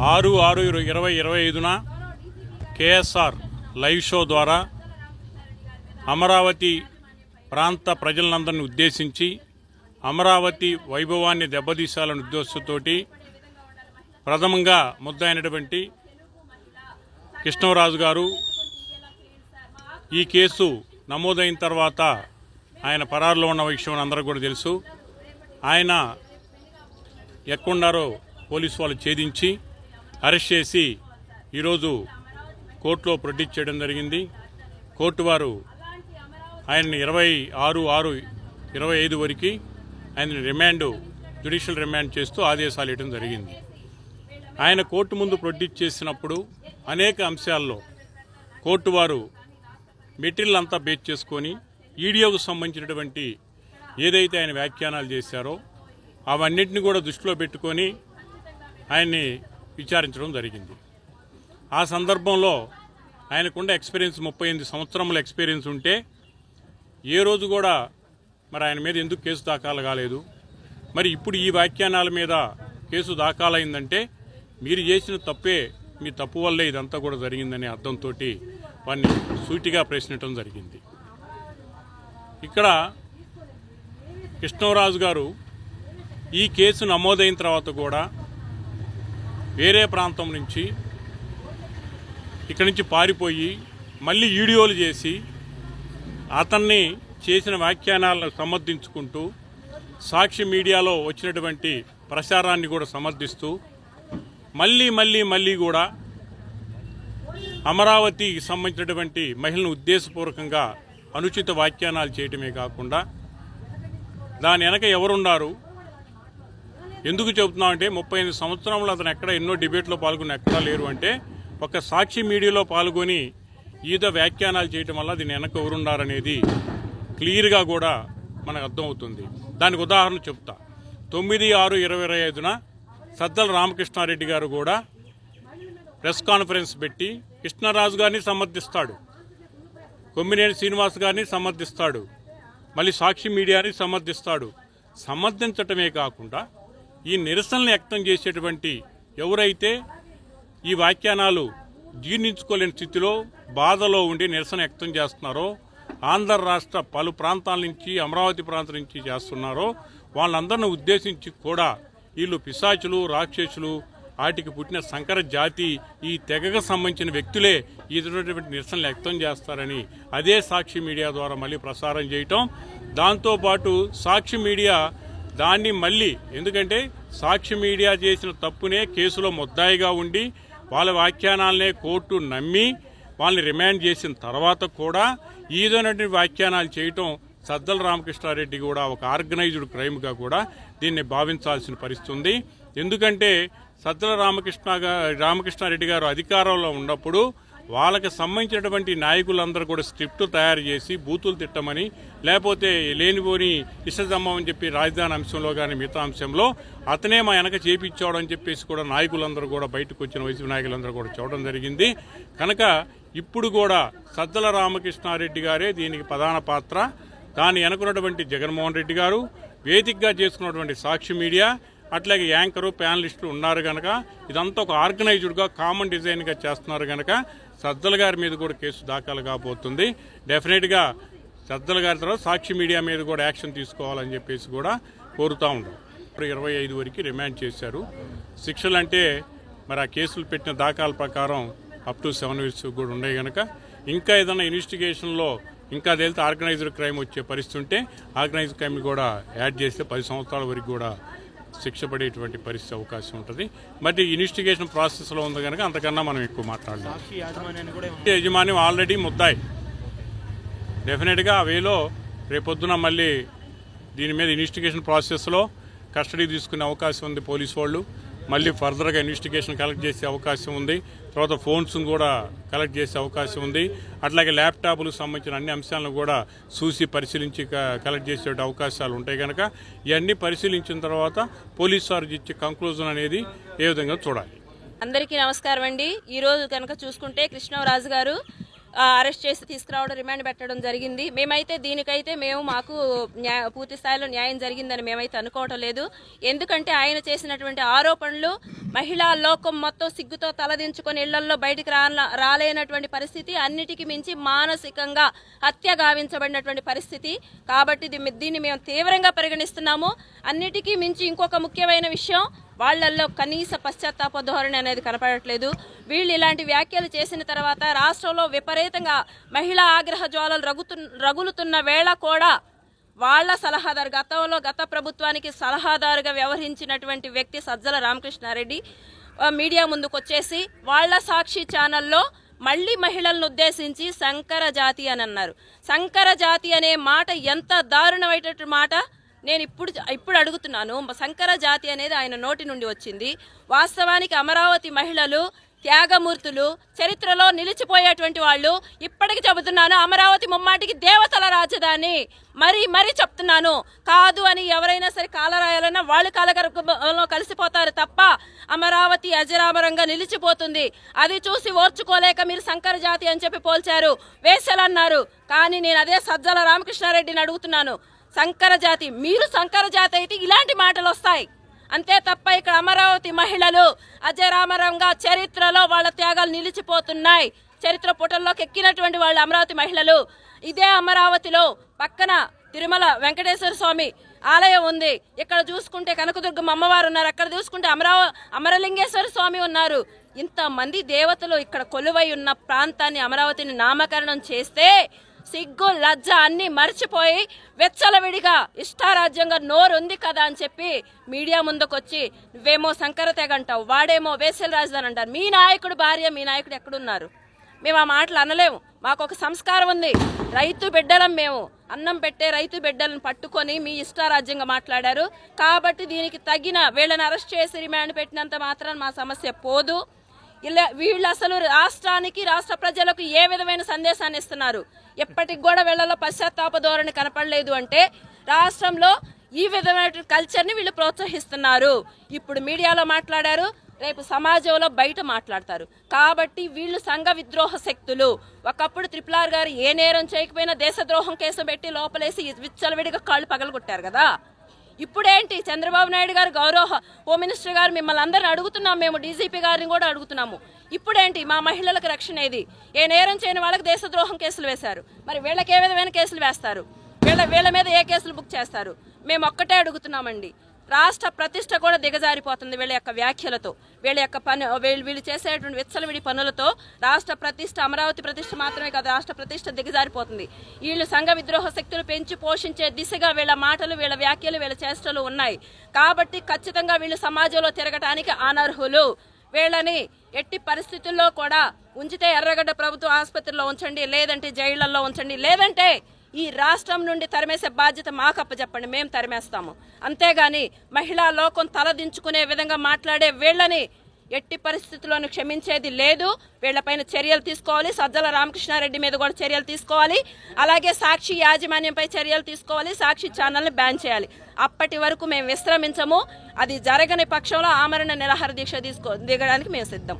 6/6/2025 KSR live show ద్వారా అమరావతి ప్రాంత ప్రజలందరినీ ఉద్దేశించి అమరావతి వైభవాన్ని దెబ్బతీశాలనే ఉద్దేశంతో ప్రథమంగా ముద్దాయినటువంటి కృష్ణరాజు గారు ఈ కేసు నమోదైన తర్వాత ఆయన పరారులో ఉన్న విషయం అందరికీ కూడా తెలుసు. ఆయన ఎక్కడున్నారో పోలీసు వాళ్ళు ఛేదించి అరెస్ట్ చేసి ఈరోజు కోర్టులో ప్రొడ్యూస్ చేయడం జరిగింది. కోర్టు వారు ఆయన్ని 26/6/25 వరకు ఆయన జ్యుడిషియల్ రిమాండ్ చేస్తూ ఆదేశాలు ఇవ్వడం జరిగింది. ఆయన కోర్టు ముందు ప్రొడ్యూస్ చేసినప్పుడు అనేక అంశాల్లో కోర్టు వారు మెటీరియల్ అంతా బేస్ చేసుకొని ఈడియోకు సంబంధించినటువంటి ఏదైతే ఆయన వ్యాఖ్యానాలు చేశారో అవన్నింటినీ కూడా దృష్టిలో పెట్టుకొని ఆయన్ని విచారించడం జరిగింది. ఆ సందర్భంలో ఆయనకున్న ఎక్స్పీరియన్స్ 38 సంవత్సరముల ఎక్స్పీరియన్స్ ఉంటే ఏ రోజు కూడా మరి ఆయన మీద ఎందుకు కేసు దాఖలు కాలేదు, మరి ఇప్పుడు ఈ వ్యాఖ్యానాల మీద కేసు దాఖలైందంటే మీరు చేసిన తప్పే, మీ తప్పు వల్లే ఇదంతా కూడా జరిగిందనే అర్థంతో వారిని సూటిగా ప్రశ్నించడం జరిగింది. ఇక్కడ కృష్ణరాజు గారు ఈ కేసు నమోదైన తర్వాత కూడా వేరే ప్రాంతం నుంచి ఇక్కడి నుంచి పారిపోయి మళ్ళీ వీడియోలు చేసి అతన్ని చేసిన వ్యాఖ్యానాలను సమర్థించుకుంటూ సాక్షి మీడియాలో వచ్చినటువంటి ప్రచారాన్ని కూడా సమర్థిస్తూ మళ్ళీ కూడా అమరావతికి సంబంధించినటువంటి మహిళను ఉద్దేశపూర్వకంగా అనుచిత వ్యాఖ్యానాలు చేయటమే కాకుండా దాని వెనక ఎవరున్నారు, ఎందుకు చెబుతున్నామంటే 38 సంవత్సరంలో అతను ఎక్కడ ఎన్నో డిబేట్లో పాల్గొని ఎక్కడా లేరు అంటే ఒక సాక్షి మీడియాలో పాల్గొని ఈద వ్యాఖ్యానాలు చేయటం వల్ల దీని వెనక ఎవరున్నారనేది క్లియర్గా కూడా మనకు అర్థమవుతుంది. దానికి ఉదాహరణ చెప్తా. 9/6/2025 సద్దల రామకృష్ణారెడ్డి గారు కూడా ప్రెస్ కాన్ఫరెన్స్ పెట్టి కృష్ణరాజు గారిని సమర్థిస్తాడు, కొమ్మినేని శ్రీనివాస్ గారిని సమర్థిస్తాడు, మళ్ళీ సాక్షి మీడియాని సమర్థిస్తాడు. సమర్థించటమే కాకుండా ఈ నిరసనలు వ్యక్తం చేసేటువంటి ఎవరైతే ఈ వ్యాఖ్యానాలు జీర్ణించుకోలేని స్థితిలో బాధలో ఉండి నిరసన వ్యక్తం చేస్తున్నారో, ఆంధ్ర రాష్ట్ర పలు ప్రాంతాల నుంచి అమరావతి ప్రాంతం నుంచి చేస్తున్నారో వాళ్ళందరిని ఉద్దేశించి కూడా వీళ్ళు పిశాచులు, రాక్షసులు, వాటికి పుట్టిన సంకర జాతి, ఈ తెగకు సంబంధించిన వ్యక్తులే ఇటువంటి నిరసనలు వ్యక్తం చేస్తారని అదే సాక్షి మీడియా ద్వారా మళ్ళీ ప్రసారం చేయటం. దాంతోపాటు సాక్షి మీడియా దాన్ని మళ్ళీ, ఎందుకంటే సాక్షి మీడియా చేసిన తప్పునే కేసులో ముద్దాయిగా ఉండి వాళ్ళ వ్యాఖ్యానాలనే కోర్టు నమ్మి వాళ్ళని రిమాండ్ చేసిన తర్వాత కూడా ఈదైనటువంటి వ్యాఖ్యానాలు చేయటం సద్దల రామకృష్ణారెడ్డి కూడా ఒక ఆర్గనైజ్డ్ క్రైమ్గా కూడా దీన్ని భావించాల్సిన పరిస్థితి ఉంది. ఎందుకంటే సద్దల రామకృష్ణారెడ్డి గారు అధికారంలో ఉన్నప్పుడు వాళ్ళకి సంబంధించినటువంటి నాయకులందరూ కూడా స్క్రిప్ట్ తయారు చేసి బూతులు తిట్టమని, లేకపోతే లేనిపోని ఇష్టజమ్మం అని చెప్పి రాజధాని అంశంలో కానీ మిగతా అంశంలో అతనే మా వెనక చేపించాడు అని చెప్పేసి కూడా నాయకులందరూ కూడా బయటకు వచ్చిన వైసీపీ నాయకులందరూ కూడా చూడడం జరిగింది. కనుక ఇప్పుడు కూడా సద్దల రామకృష్ణారెడ్డి గారే దీనికి ప్రధాన పాత్ర. దాని వెనుకున్నటువంటి జగన్మోహన్ రెడ్డి గారు, వేదికగా చేసుకున్నటువంటి సాక్షి మీడియా, అట్లాగే యాంకరు, ప్యానలిస్టులు ఉన్నారు కనుక ఇదంతా ఒక ఆర్గనైజ్డ్గా కామన్ డిజైన్గా చేస్తున్నారు కనుక సద్దల గారి మీద కూడా కేసు దాఖలు కాబోతుంది. డెఫినెట్గా సద్దల గారి తర్వాత సాక్షి మీడియా మీద కూడా యాక్షన్ తీసుకోవాలని చెప్పేసి కూడా కోరుతూ ఉన్నాం. 25 వరకు రిమాండ్ చేశారు. శిక్షలు అంటే మరి ఆ కేసులు పెట్టిన దాఖల ప్రకారం అప్ టు 7 years కూడా ఉన్నాయి కనుక ఇంకా ఏదైనా ఇన్వెస్టిగేషన్లో ఇంకా తేలితే ఆర్గనైజ్డ్ క్రైమ్ వచ్చే పరిస్థితి ఉంటే ఆర్గనైజ్డ్ క్రైమ్ కూడా యాడ్ చేస్తే 10 సంవత్సరాల వరకు కూడా శిక్ష పడేటువంటి పరిస్థితి అవకాశం ఉంటుంది. మరి ఇన్వెస్టిగేషన్ ప్రాసెస్లో ఉంది కనుక అంతకన్నా మనం ఎక్కువ మాట్లాడలేం. యజమాని ఆల్రెడీ ముద్దాయి. డెఫినెట్గా వేలో రేపొద్దున మళ్ళీ దీని మీద ఇన్వెస్టిగేషన్ ప్రాసెస్లో కస్టడీ తీసుకునే అవకాశం ఉంది పోలీసు వాళ్ళు. మళ్ళీ ఫర్దర్గా ఇన్వెస్టిగేషన్ కలెక్ట్ చేసే అవకాశం ఉంది. తర్వాత ఫోన్స్ కూడా కలెక్ట్ చేసే అవకాశం ఉంది. అట్లాగే ల్యాప్టాప్లకు సంబంధించిన అన్ని అంశాలను కూడా చూసి పరిశీలించి కలెక్ట్ చేసే అవకాశాలు ఉంటాయి కనుక ఇవన్నీ పరిశీలించిన తర్వాత పోలీసు వారు ఇచ్చే కంక్లూజన్ అనేది ఏ విధంగా చూడాలి. అందరికీ నమస్కారం అండి. ఈరోజు కనుక చూసుకుంటే కృష్ణరాజు గారు అరెస్ట్ చేసి తీసుకురావడం, రిమాండ్ పెట్టడం జరిగింది. మేమైతే దీనికైతే మాకు పూర్తి స్థాయిలో న్యాయం జరిగిందని మేమైతే అనుకోవటం లేదు. ఎందుకంటే ఆయన చేసినటువంటి ఆరోపణలు మహిళా లోకం మొత్తం సిగ్గుతో తలదించుకొని ఇళ్లల్లో బయటికి రాలేనటువంటి పరిస్థితి, అన్నిటికీ మించి మానసికంగా హత్య గావించబడినటువంటి పరిస్థితి. కాబట్టి దీన్ని మేము తీవ్రంగా పరిగణిస్తున్నాము. అన్నిటికీ మించి ఇంకొక ముఖ్యమైన విషయం, వాళ్లల్లో కనీస పశ్చాత్తాప ధోరణి అనేది కనపడట్లేదు. వీళ్ళు ఇలాంటి వ్యాఖ్యలు చేసిన తర్వాత రాష్ట్రంలో విపరీతంగా మహిళా ఆగ్రహ జ్వాలలు రగులుతున్న వేళ కూడా వాళ్ల సలహాదారు, గత ప్రభుత్వానికి సలహాదారుగా వ్యవహరించినటువంటి వ్యక్తి సజ్జల రామకృష్ణారెడ్డి మీడియా ముందుకు వచ్చేసి వాళ్ల సాక్షి ఛానల్లో మళ్లీ మహిళలను ఉద్దేశించి సంకర జాతి అని అన్నారు. సంకర జాతి అనే మాట ఎంత దారుణమైనటువంటి మాట. నేను ఇప్పుడు అడుగుతున్నాను, సంకర జాతి అనేది ఆయన నోటి నుండి వచ్చింది. వాస్తవానికి అమరావతి మహిళలు త్యాగమూర్తులు, చరిత్రలో నిలిచిపోయేటువంటి వాళ్ళు. ఇప్పటికి చెబుతున్నాను, అమరావతి ముమ్మాటికి దేవతల రాజధాని. మరీ చెప్తున్నాను. కాదు అని ఎవరైనా సరే కాలరాయాలన్నా వాళ్ళు కాలగర్భంలో కలిసిపోతారు తప్ప అమరావతి అజరామరంగా నిలిచిపోతుంది. అది చూసి ఓర్చుకోలేక మీరు సంకర జాతి అని చెప్పి పోల్చారు, వేసలు అన్నారు. కానీ నేను అదే సజ్జల రామకృష్ణారెడ్డిని అడుగుతున్నాను, సంకర జాతి, మీరు సంకర జాతి అయితే ఇలాంటి మాటలు వస్తాయి అంతే తప్ప ఇక్కడ అమరావతి మహిళలు అజరామరంగా చరిత్రలో వాళ్ళ త్యాగాలు నిలిచిపోతున్నాయి. చరిత్ర పుటల్లోకి ఎక్కినటువంటి వాళ్ళు అమరావతి మహిళలు. ఇదే అమరావతిలో పక్కన తిరుమల వెంకటేశ్వర స్వామి ఆలయం ఉంది. ఇక్కడ చూసుకుంటే కనకదుర్గమ్మ అమ్మవారు ఉన్నారు. అక్కడ చూసుకుంటే అమరలింగేశ్వర స్వామి ఉన్నారు. ఇంతమంది దేవతలు ఇక్కడ కొలువై ఉన్న ప్రాంతాన్ని అమరావతిని నామకరణం చేస్తే సిగ్గు లజ్జ అన్ని మర్చిపోయి వెచ్చలవిడిగా ఇష్టారాజ్యంగా నోరుంది కదా అని చెప్పి మీడియా ముందుకొచ్చి నువ్వేమో సంకర తెగ అంటావు, వాడేమో వేసల రాజధాని అంటారు. మీ నాయకుడు భార్య, మీ నాయకుడు ఎక్కడున్నారు? మేము ఆ మాటలు అనలేము. మాకు ఒక సంస్కారం ఉంది. రైతు బిడ్డలం మేము. అన్నం పెట్టే రైతు బిడ్డలను పట్టుకొని మీ ఇష్టారాజ్యంగా మాట్లాడారు. కాబట్టి దీనికి తగిన వీళ్ళని అరెస్ట్ చేసి రిమాండ్ పెట్టినంత మాత్రం మా సమస్య పోదు. వీళ్ళు అసలు రాష్ట్రానికి, రాష్ట్ర ప్రజలకు ఏ విధమైన సందేశాన్ని ఇస్తున్నారు? ఎప్పటికి కూడా వీళ్ళలో పశ్చాత్తాప ధోరణి కనపడలేదు అంటే రాష్ట్రంలో ఈ విధమైన కల్చర్ని వీళ్ళు ప్రోత్సహిస్తున్నారు. ఇప్పుడు మీడియాలో మాట్లాడారు, రేపు సమాజంలో బయట మాట్లాడతారు. కాబట్టి వీళ్ళు సంఘ విద్రోహ శక్తులు. ఒకప్పుడు RRR గారు ఏ నేరం చేయకపోయినా దేశద్రోహం కేసు పెట్టి లోపలేసి విచ్చలవిడిగా కాళ్ళు పగలగొట్టారు కదా. ఇప్పుడేంటి? చంద్రబాబు నాయుడు గారు, గౌరవ హోమ్ మినిస్టర్ గారు మిమ్మల్ని అందరిని అడుగుతున్నాం, మేము DGP గారిని కూడా అడుగుతున్నాము. ఇప్పుడేంటి? మా మహిళలకు రక్షణ ఏది? ఏ నేరం చేయని వాళ్ళకి దేశద్రోహం కేసులు వేశారు. మరి వీళ్ళకి ఏ విధమైన కేసులు వేస్తారు? వీళ్ళ మీద ఏ కేసులు బుక్ చేస్తారు? మేము ఒక్కటే అడుగుతున్నామండి, రాష్ట్ర ప్రతిష్ట కూడా దిగజారిపోతుంది వీళ్ళ యొక్క వ్యాఖ్యలతో. వీళ్ళ యొక్క వీళ్ళు చేసేటువంటి విచ్చలవిడి పనులతో రాష్ట్ర ప్రతిష్ట, అమరావతి ప్రతిష్ట మాత్రమే కాదు, రాష్ట్ర ప్రతిష్ట దిగజారిపోతుంది. వీళ్ళు సంఘ విద్రోహ శక్తులు పెంచి పోషించే దిశగా వీళ్ళ మాటలు, వీళ్ళ వ్యాఖ్యలు, వీళ్ళ చేష్టలు ఉన్నాయి. కాబట్టి ఖచ్చితంగా వీళ్ళు సమాజంలో తిరగటానికి అనర్హులు. వీళ్ళని ఎట్టి పరిస్థితుల్లో కూడా ఉంచితే ఎర్రగడ్డ ప్రభుత్వ ఆసుపత్రిలో ఉంచండి, లేదంటే జైళ్లలో ఉంచండి, లేదంటే ఈ రాష్ట్రం నుండి తరిమేసే బాధ్యత మాకు అప్పచెప్పండి, మేము తరిమేస్తాము. అంతేగాని మహిళా లోకం తలదించుకునే విధంగా మాట్లాడే వీళ్ళని ఎట్టి పరిస్థితుల్లోనూ క్షమించేది లేదు. వీళ్లపైన చర్యలు తీసుకోవాలి. సజ్జల రామకృష్ణారెడ్డి మీద కూడా చర్యలు తీసుకోవాలి. అలాగే సాక్షి యాజమాన్యంపై చర్యలు తీసుకోవాలి. సాక్షి ఛానల్ని బ్యాన్ చేయాలి. అప్పటి వరకు మేము విశ్రమించము. అది జరగని పక్షంలో ఆమరణ నిరాహార దీక్ష దిగడానికి మేము సిద్ధం.